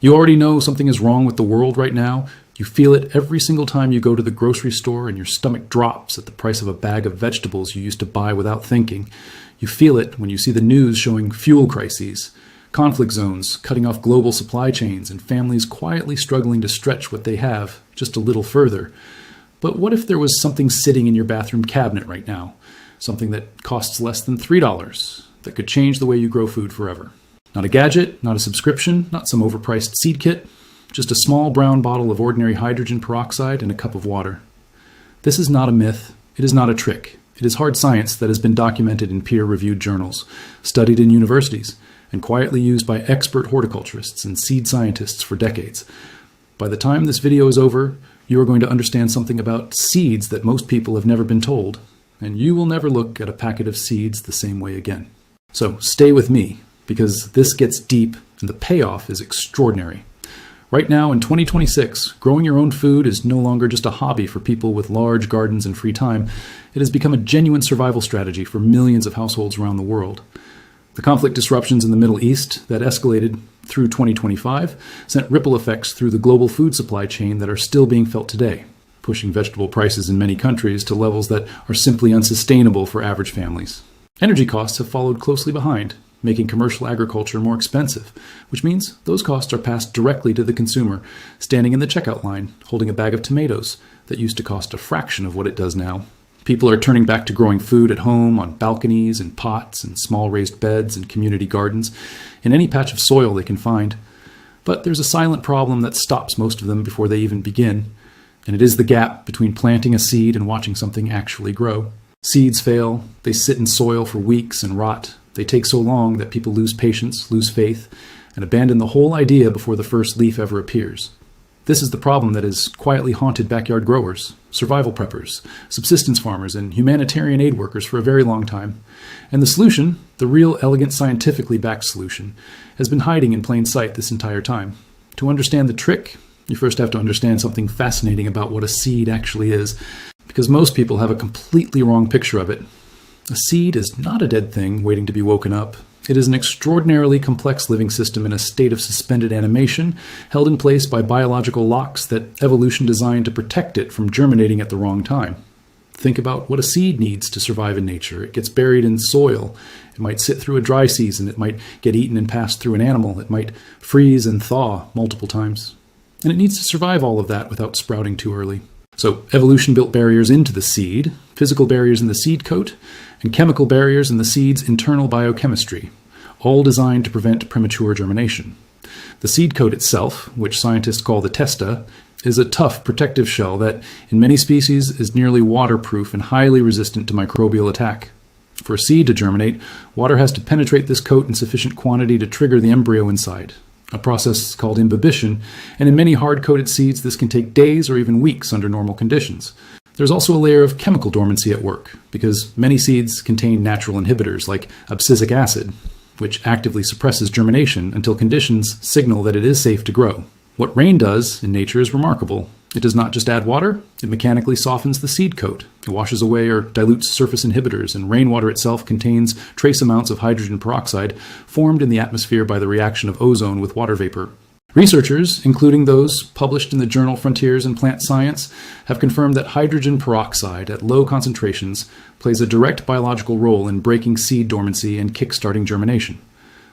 You already know something is wrong with the world right now. You feel it every single time you go to the grocery store and your stomach drops at the price of a bag of vegetables you used to buy without thinking. You feel it when you see the news showing fuel crises, conflict zones cutting off global supply chains, and families quietly struggling to stretch what they have just a little further. But what if there was something sitting in your bathroom cabinet right now? Something that costs less than $3 that could change the way you grow food forever. Not a gadget, not a subscription, not some overpriced seed kit, just a small brown bottle of ordinary hydrogen peroxide and a cup of water. This is not a myth. It is not a trick. It is hard science that has been documented in peer-reviewed journals, studied in universities, and quietly used by expert horticulturists and seed scientists for decades. By the time this video is over, you are going to understand something about seeds that most people have never been told, and you will never look at a packet of seeds the same way again. So stay with me, because this gets deep and the payoff is extraordinary. Right now in 2026, growing your own food is no longer just a hobby for people with large gardens and free time. It has become a genuine survival strategy for millions of households around the world. The conflict disruptions in the Middle East that escalated through 2025 sent ripple effects through the global food supply chain that are still being felt today, pushing vegetable prices in many countries to levels that are simply unsustainable for average families. Energy costs have followed closely behind, making commercial agriculture more expensive, which means those costs are passed directly to the consumer, standing in the checkout line, holding a bag of tomatoes that used to cost a fraction of what it does now. People are turning back to growing food at home on balconies and pots and small raised beds and community gardens, in any patch of soil they can find. But there's a silent problem that stops most of them before they even begin, and it is the gap between planting a seed and watching something actually grow. Seeds fail, they sit in soil for weeks and rot. They take so long that people lose patience, lose faith, and abandon the whole idea before the first leaf ever appears. This is the problem that has quietly haunted backyard growers, survival preppers, subsistence farmers, and humanitarian aid workers for a very long time. And the solution, the real elegant scientifically backed solution, has been hiding in plain sight this entire time. To understand the trick, you first have to understand something fascinating about what a seed actually is, because most people have a completely wrong picture of it. A seed is not a dead thing waiting to be woken up. It is an extraordinarily complex living system in a state of suspended animation, held in place by biological locks that evolution designed to protect it from germinating at the wrong time. Think about what a seed needs to survive in nature. It gets buried in soil. It might sit through a dry season. It might get eaten and passed through an animal. It might freeze and thaw multiple times. And it needs to survive all of that without sprouting too early. So evolution built barriers into the seed, physical barriers in the seed coat, and chemical barriers in the seed's internal biochemistry, all designed to prevent premature germination. The seed coat itself, which scientists call the testa, is a tough protective shell that, in many species, is nearly waterproof and highly resistant to microbial attack. For a seed to germinate, water has to penetrate this coat in sufficient quantity to trigger the embryo inside, a process called imbibition, and in many hard-coated seeds this can take days or even weeks under normal conditions. There's also a layer of chemical dormancy at work, because many seeds contain natural inhibitors like abscisic acid, which actively suppresses germination until conditions signal that it is safe to grow. What rain does in nature is remarkable. It does not just add water, it mechanically softens the seed coat. It washes away or dilutes surface inhibitors, and rainwater itself contains trace amounts of hydrogen peroxide formed in the atmosphere by the reaction of ozone with water vapor. Researchers, including those published in the journal Frontiers in Plant Science, have confirmed that hydrogen peroxide at low concentrations plays a direct biological role in breaking seed dormancy and kickstarting germination.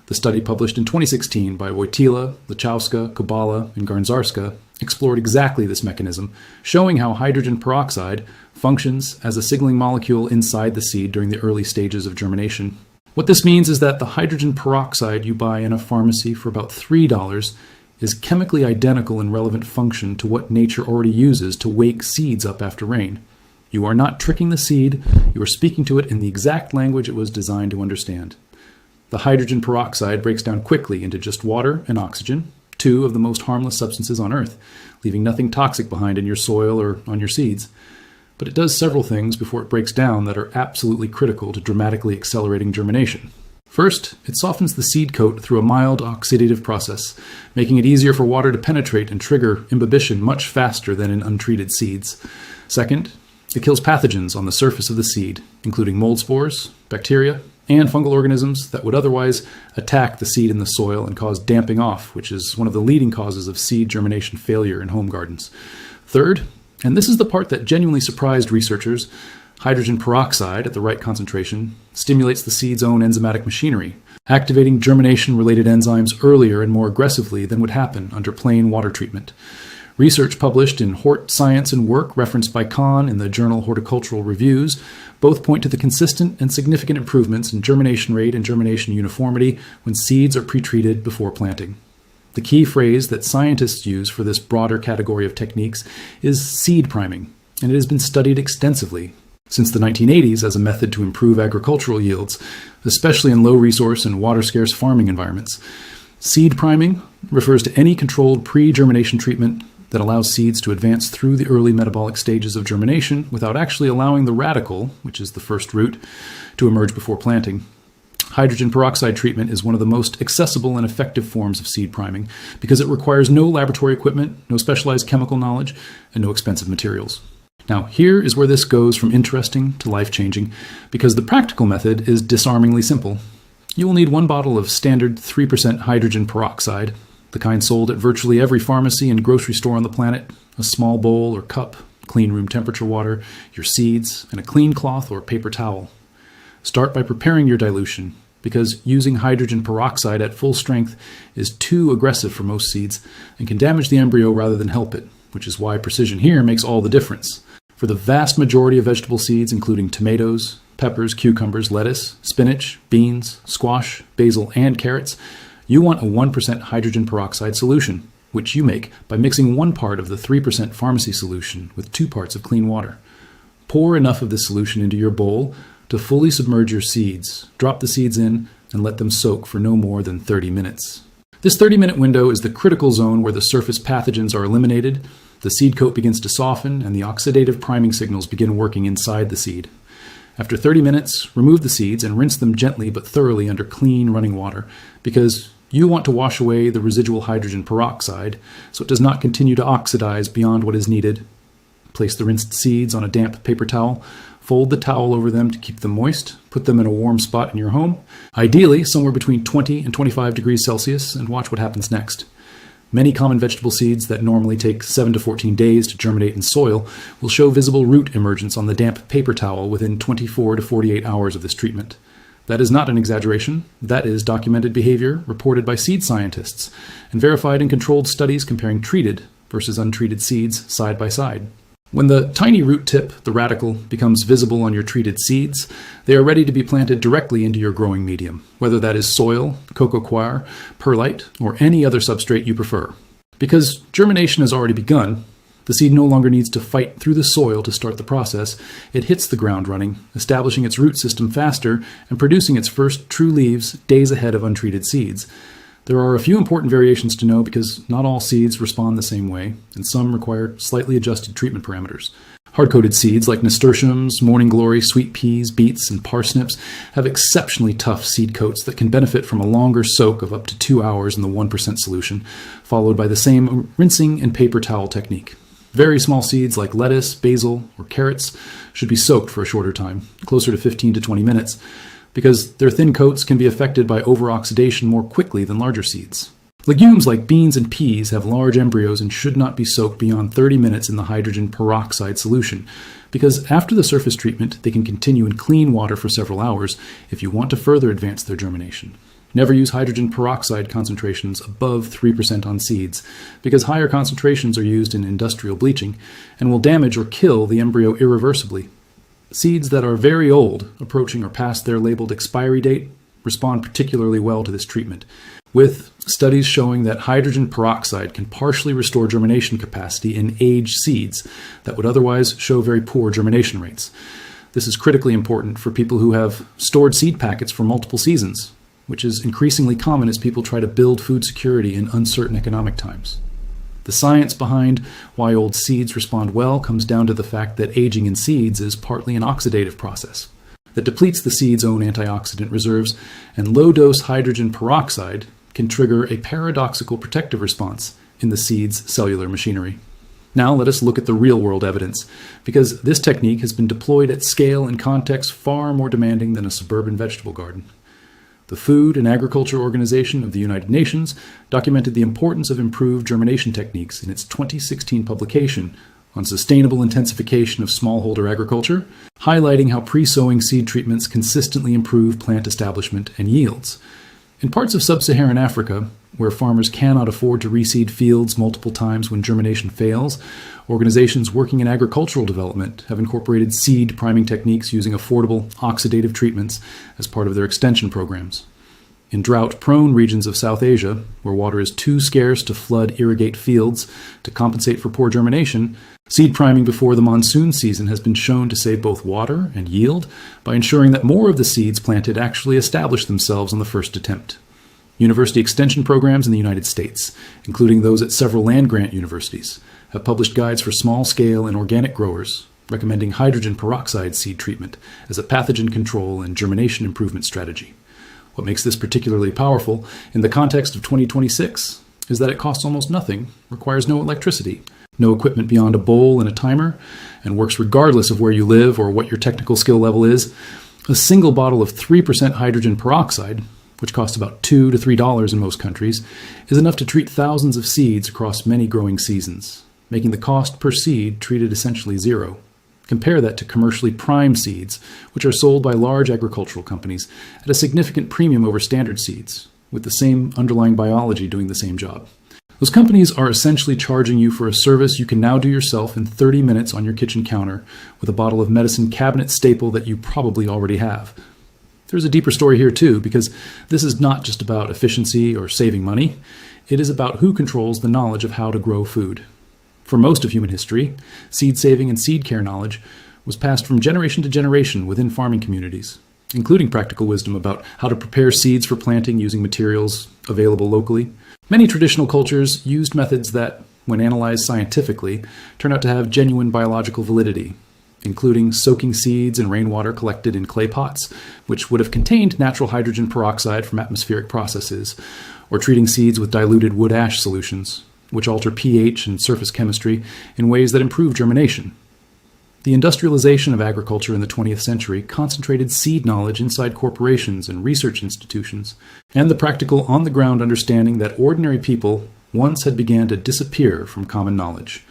The study published in 2016 by Wojtyla, Lechowska, Kubala, and Garnzarska explored exactly this mechanism, showing how hydrogen peroxide functions as a signaling molecule inside the seed during the early stages of germination. What this means is that the hydrogen peroxide you buy in a pharmacy for about $3 is chemically identical in relevant function to what nature already uses to wake seeds up after rain. You are not tricking the seed, you are speaking to it in the exact language it was designed to understand. The hydrogen peroxide breaks down quickly into just water and oxygen, two of the most harmless substances on Earth, leaving nothing toxic behind in your soil or on your seeds. But it does several things before it breaks down that are absolutely critical to dramatically accelerating germination. First, it softens the seed coat through a mild oxidative process, making it easier for water to penetrate and trigger imbibition much faster than in untreated seeds. Second, it kills pathogens on the surface of the seed, including mold spores, bacteria, and fungal organisms that would otherwise attack the seed in the soil and cause damping off, which is one of the leading causes of seed germination failure in home gardens. Third, and this is the part that genuinely surprised researchers, hydrogen peroxide at the right concentration stimulates the seed's own enzymatic machinery, activating germination-related enzymes earlier and more aggressively than would happen under plain water treatment. Research published in Hort Science and Work, referenced by Kahn in the journal Horticultural Reviews, both point to the consistent and significant improvements in germination rate and germination uniformity when seeds are pre-treated before planting. The key phrase that scientists use for this broader category of techniques is seed priming, and it has been studied extensively since the 1980s as a method to improve agricultural yields, especially in low-resource and water-scarce farming environments. Seed priming refers to any controlled pre-germination treatment that allows seeds to advance through the early metabolic stages of germination without actually allowing the radicle, which is the first root, to emerge before planting. Hydrogen peroxide treatment is one of the most accessible and effective forms of seed priming because it requires no laboratory equipment, no specialized chemical knowledge, and no expensive materials. Now, here is where this goes from interesting to life-changing because the practical method is disarmingly simple. You will need 1 bottle of standard 3% hydrogen peroxide, the kind sold at virtually every pharmacy and grocery store on the planet, a small bowl or cup, clean room temperature water, your seeds, and a clean cloth or paper towel. Start by preparing your dilution, because using hydrogen peroxide at full strength is too aggressive for most seeds and can damage the embryo rather than help it, which is why precision here makes all the difference. For the vast majority of vegetable seeds, including tomatoes, peppers, cucumbers, lettuce, spinach, beans, squash, basil, and carrots, you want a 1% hydrogen peroxide solution, which you make by mixing 1 part of the 3% pharmacy solution with 2 parts of clean water. Pour enough of this solution into your bowl to fully submerge your seeds. Drop the seeds in and let them soak for no more than 30 minutes. This 30-minute window is the critical zone where the surface pathogens are eliminated, the seed coat begins to soften, and the oxidative priming signals begin working inside the seed. After 30 minutes, remove the seeds and rinse them gently but thoroughly under clean running water because you want to wash away the residual hydrogen peroxide so it does not continue to oxidize beyond what is needed. Place the rinsed seeds on a damp paper towel, fold the towel over them to keep them moist, put them in a warm spot in your home, ideally somewhere between 20 and 25 degrees Celsius, and watch what happens next. Many common vegetable seeds that normally take 7 to 14 days to germinate in soil will show visible root emergence on the damp paper towel within 24 to 48 hours of this treatment. That is not an exaggeration. That is documented behavior reported by seed scientists and verified in controlled studies comparing treated versus untreated seeds side by side. When the tiny root tip, the radicle, becomes visible on your treated seeds, they are ready to be planted directly into your growing medium, whether that is soil, coco coir, perlite, or any other substrate you prefer. Because germination has already begun, the seed no longer needs to fight through the soil to start the process. It hits the ground running, establishing its root system faster and producing its first true leaves days ahead of untreated seeds. There are a few important variations to know because not all seeds respond the same way, and some require slightly adjusted treatment parameters. Hard-coated seeds like nasturtiums, morning glory, sweet peas, beets, and parsnips have exceptionally tough seed coats that can benefit from a longer soak of up to 2 hours in the 1% solution, followed by the same rinsing and paper towel technique. Very small seeds like lettuce, basil, or carrots should be soaked for a shorter time, closer to 15 to 20 minutes, because their thin coats can be affected by over-oxidation more quickly than larger seeds. Legumes like beans and peas have large embryos and should not be soaked beyond 30 minutes in the hydrogen peroxide solution, because after the surface treatment, they can continue in clean water for several hours if you want to further advance their germination. Never use hydrogen peroxide concentrations above 3% on seeds, because higher concentrations are used in industrial bleaching and will damage or kill the embryo irreversibly. Seeds that are very old, approaching or past their labeled expiry date, respond particularly well to this treatment, with studies showing that hydrogen peroxide can partially restore germination capacity in aged seeds that would otherwise show very poor germination rates. This is critically important for people who have stored seed packets for multiple seasons, which is increasingly common as people try to build food security in uncertain economic times. The science behind why old seeds respond well comes down to the fact that aging in seeds is partly an oxidative process that depletes the seed's own antioxidant reserves, and low-dose hydrogen peroxide can trigger a paradoxical protective response in the seed's cellular machinery. Now let us look at the real-world evidence, because this technique has been deployed at scale and context far more demanding than a suburban vegetable garden. The Food and Agriculture Organization of the United Nations documented the importance of improved germination techniques in its 2016 publication on sustainable intensification of smallholder agriculture, highlighting how pre-sowing seed treatments consistently improve plant establishment and yields. In parts of sub-Saharan Africa, where farmers cannot afford to reseed fields multiple times when germination fails, organizations working in agricultural development have incorporated seed priming techniques using affordable oxidative treatments as part of their extension programs. In drought-prone regions of South Asia, where water is too scarce to flood irrigate fields to compensate for poor germination, seed priming before the monsoon season has been shown to save both water and yield by ensuring that more of the seeds planted actually establish themselves on the first attempt. University extension programs in the United States, including those at several land-grant universities, have published guides for small-scale and organic growers, recommending hydrogen peroxide seed treatment as a pathogen control and germination improvement strategy. What makes this particularly powerful in the context of 2026 is that it costs almost nothing, requires no electricity, no equipment beyond a bowl and a timer, and works regardless of where you live or what your technical skill level is. A single bottle of 3% hydrogen peroxide, which costs about $2 to $3 in most countries, is enough to treat thousands of seeds across many growing seasons, making the cost per seed treated essentially zero. Compare that to commercially primed seeds, which are sold by large agricultural companies at a significant premium over standard seeds, with the same underlying biology doing the same job. Those companies are essentially charging you for a service you can now do yourself in 30 minutes on your kitchen counter with a bottle of medicine cabinet staple that you probably already have. There's a deeper story here too, because this is not just about efficiency or saving money. It is about who controls the knowledge of how to grow food. For most of human history, seed saving and seed care knowledge was passed from generation to generation within farming communities, including practical wisdom about how to prepare seeds for planting using materials available locally. Many traditional cultures used methods that, when analyzed scientifically, turn out to have genuine biological validity, including soaking seeds in rainwater collected in clay pots, which would have contained natural hydrogen peroxide from atmospheric processes, or treating seeds with diluted wood ash solutions, which alter pH and surface chemistry in ways that improve germination. The industrialization of agriculture in the 20th century concentrated seed knowledge inside corporations and research institutions, and the practical on-the-ground understanding that ordinary people once had began to disappear from common knowledge.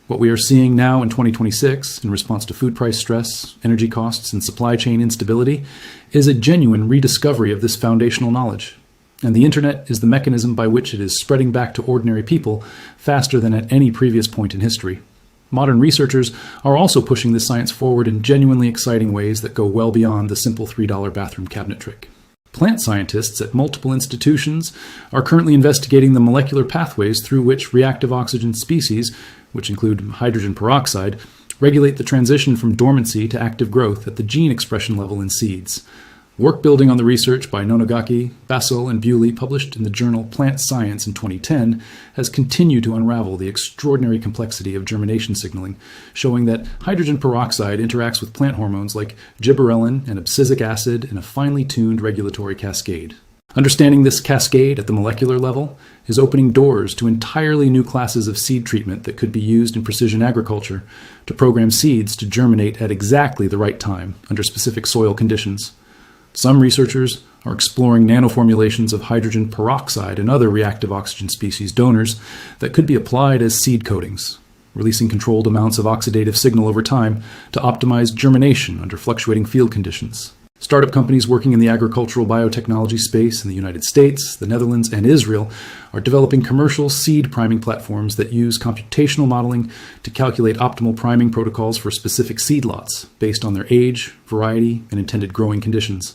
What we are seeing now in 2026, in response to food price stress, energy costs, and supply chain instability, is a genuine rediscovery of this foundational knowledge. And the internet is the mechanism by which it is spreading back to ordinary people faster than at any previous point in history. Modern researchers are also pushing this science forward in genuinely exciting ways that go well beyond the simple $3 bathroom cabinet trick. Plant scientists at multiple institutions are currently investigating the molecular pathways through which reactive oxygen species, which include hydrogen peroxide, regulate the transition from dormancy to active growth at the gene expression level in seeds. Work building on the research by Nonogaki, Basil, and Bewley, published in the journal Plant Science in 2010, has continued to unravel the extraordinary complexity of germination signaling, showing that hydrogen peroxide interacts with plant hormones like gibberellin and abscisic acid in a finely tuned regulatory cascade. Understanding this cascade at the molecular level is opening doors to entirely new classes of seed treatment that could be used in precision agriculture to program seeds to germinate at exactly the right time under specific soil conditions. Some researchers are exploring nanoformulations of hydrogen peroxide and other reactive oxygen species donors that could be applied as seed coatings, releasing controlled amounts of oxidative signal over time to optimize germination under fluctuating field conditions. Startup companies working in the agricultural biotechnology space in the United States, the Netherlands, and Israel are developing commercial seed priming platforms that use computational modeling to calculate optimal priming protocols for specific seed lots based on their age, variety, and intended growing conditions.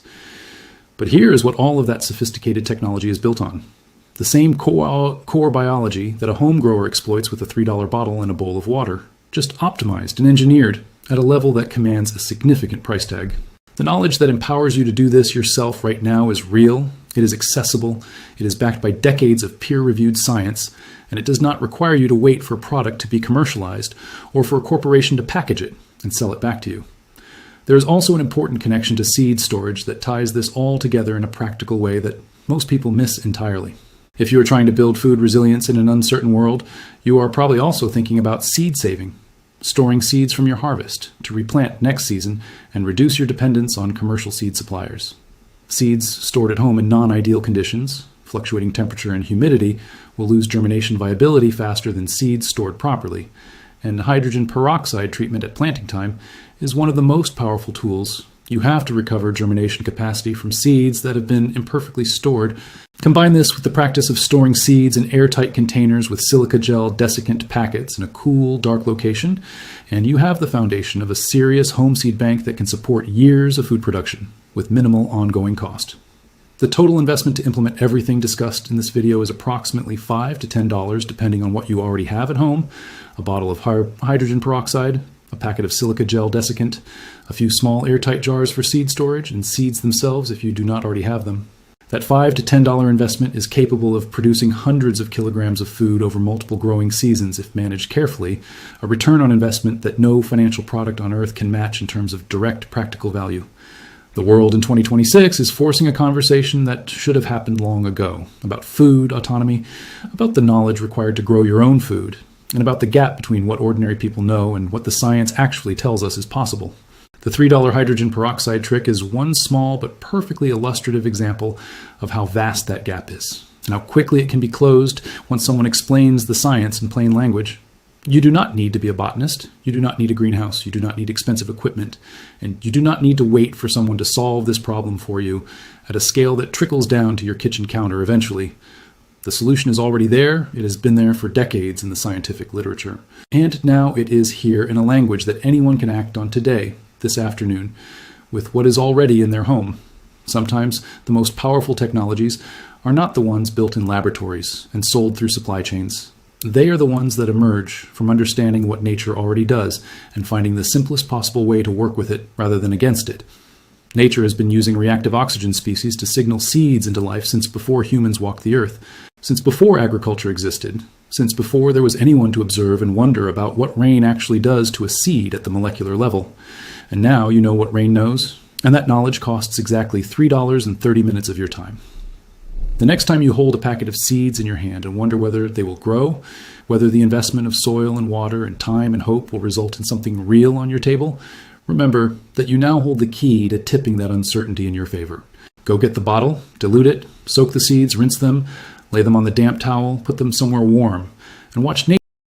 But here is what all of that sophisticated technology is built on. The same core biology that a home grower exploits with a $3 bottle and a bowl of water, just optimized and engineered at a level that commands a significant price tag. The knowledge that empowers you to do this yourself right now is real, it is accessible, it is backed by decades of peer-reviewed science, and it does not require you to wait for a product to be commercialized or for a corporation to package it and sell it back to you. There is also an important connection to seed storage that ties this all together in a practical way that most people miss entirely. If you are trying to build food resilience in an uncertain world, you are probably also thinking about seed saving, storing seeds from your harvest to replant next season and reduce your dependence on commercial seed suppliers. Seeds stored at home in non-ideal conditions, fluctuating temperature and humidity, will lose germination viability faster than seeds stored properly, and hydrogen peroxide treatment at planting time is one of the most powerful tools. You have to recover germination capacity from seeds that have been imperfectly stored. Combine this with the practice of storing seeds in airtight containers with silica gel desiccant packets in a cool, dark location, and you have the foundation of a serious home seed bank that can support years of food production with minimal ongoing cost. The total investment to implement everything discussed in this video is approximately $5 to $10, depending on what you already have at home: a bottle of hydrogen peroxide, a packet of silica gel desiccant, a few small airtight jars for seed storage, and seeds themselves if you do not already have them. That $5 to $10 investment is capable of producing hundreds of kilograms of food over multiple growing seasons if managed carefully, a return on investment that no financial product on earth can match in terms of direct practical value. The world in 2026 is forcing a conversation that should have happened long ago, about food autonomy, about the knowledge required to grow your own food, and about the gap between what ordinary people know and what the science actually tells us is possible. The $3 hydrogen peroxide trick is one small but perfectly illustrative example of how vast that gap is, and how quickly it can be closed once someone explains the science in plain language. You do not need to be a botanist, you do not need a greenhouse, you do not need expensive equipment, and you do not need to wait for someone to solve this problem for you at a scale that trickles down to your kitchen counter eventually. The solution is already there. It has been there for decades in the scientific literature. And now it is here in a language that anyone can act on today, this afternoon, with what is already in their home. Sometimes the most powerful technologies are not the ones built in laboratories and sold through supply chains. They are the ones that emerge from understanding what nature already does and finding the simplest possible way to work with it rather than against it. Nature has been using reactive oxygen species to signal seeds into life since before humans walked the earth, since before agriculture existed, since before there was anyone to observe and wonder about what rain actually does to a seed at the molecular level. And now you know what rain knows, and that knowledge costs exactly $3.30 of your time. The next time you hold a packet of seeds in your hand and wonder whether they will grow, whether the investment of soil and water and time and hope will result in something real on your table, remember that you now hold the key to tipping that uncertainty in your favor. Go get the bottle, dilute it, soak the seeds, rinse them, lay them on the damp towel, put them somewhere warm, and watch nature